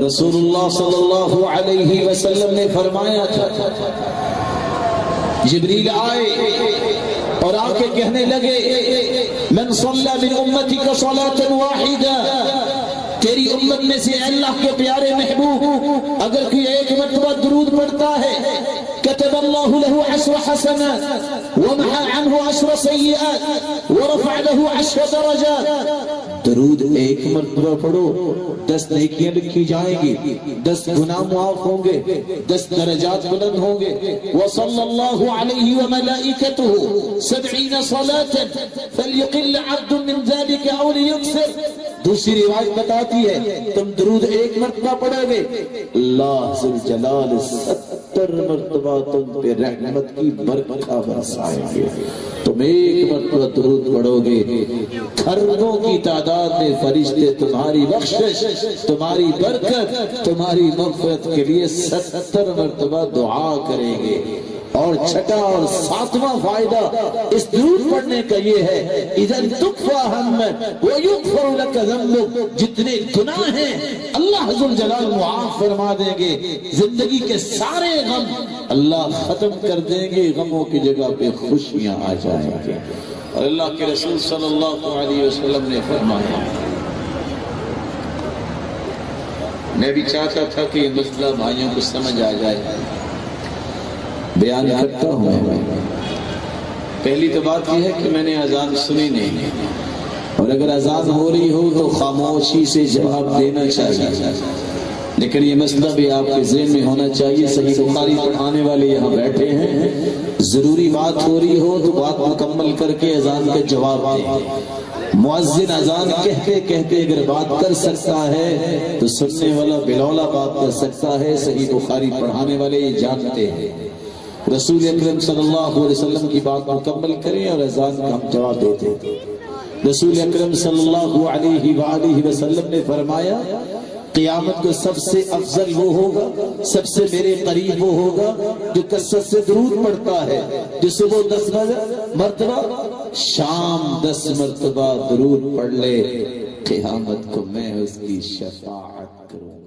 رسول اللہ صلی اللہ علیہ وسلم نے فرمایا تھا، جبریل آئے اور آ کے کہنے لگے من صلی من امتک صلاۃ واحدہ، تیری امت میں سے اللہ کے پیارے محبوب اگر کوئی ایک مرتبہ درود پڑھتا ہے كتب الله له 10 حسنات ومحى عنه 10 سيئات ورفع له 10 درجات. درود ایک مرتبہ پڑھو 10 نیکیاں لکھی جائیں گی، 10 گناہ معاف ہوں گے، 10 درجات بلند ہوں گے. وصلی اللہ علیہ وملائکته 70 صلاة فلیقل عبد من ذلك او لیکثر. دوسری روایت بتاتی ہے تم درود ایک مرتبہ پڑھو گے، اللہ ذوالجلال 70 مرتبہ تم پہ رحمت کی برکت برسائیں گے. تم ایک مرتبہ درود پڑھو گے، کھربوں کی تعداد میں فرشتے تمہاری بخشش، تمہاری برکت، تمہاری مغفرت کے لیے 70 مرتبہ دعا کریں گے. اور چھٹا اور 7واں فائدہ اس درود پڑھنے کا یہ ہے اذن تکفى ہمک ویغفر لک ذنبک، جتنے گناہ ہیں اللہ ذوالجلال معاف فرما دیں گے، زندگی کے سارے غم اللہ ختم کر دیں گے، غموں کی جگہ پہ خوشیاں آ جائیں گے. اور اللہ کے رسول صلی اللہ علیہ وسلم نے فرمایا، میں بھی چاہتا تھا کہ یہ مسئلہ بھائیوں کو سمجھ آ جائے، بیان کرتا ہوں. پہلی تو بات یہ ہے کہ میں نے اذان سنی نہیں، اور اگر اذان ہو رہی ہو تو خاموشی سے جواب دینا چاہیے، لیکن یہ مسئلہ بھی آپ کے ذہن میں ہونا چاہیے. صحیح بخاری پڑھانے والے یہاں بیٹھے ہیں، ضروری بات ہو رہی ہو تو بات مکمل کر کے اذان کا جواب دیں. مؤذن اذان کہتے کہتے اگر بات کر سکتا ہے تو سننے والا بلولا بات کر سکتا ہے. صحیح بخاری پڑھانے والے یہ جانتے ہیں. رسول اکرم صلی اللہ علیہ وسلم کی بات مکمل کریں اور اذان کا ہم جواب دیتے ہیں. رسول اکرم صلی اللہ علیہ وآلہ وسلم نے فرمایا قیامت کو سب سے افضل وہ ہوگا، سب سے میرے قریب وہ ہوگا جو کثرت سے درود پڑھتا ہے، جو صبح 10 مرتبہ شام 10 مرتبہ درود پڑھ لے، قیامت کو میں اس کی شفاعت کروں.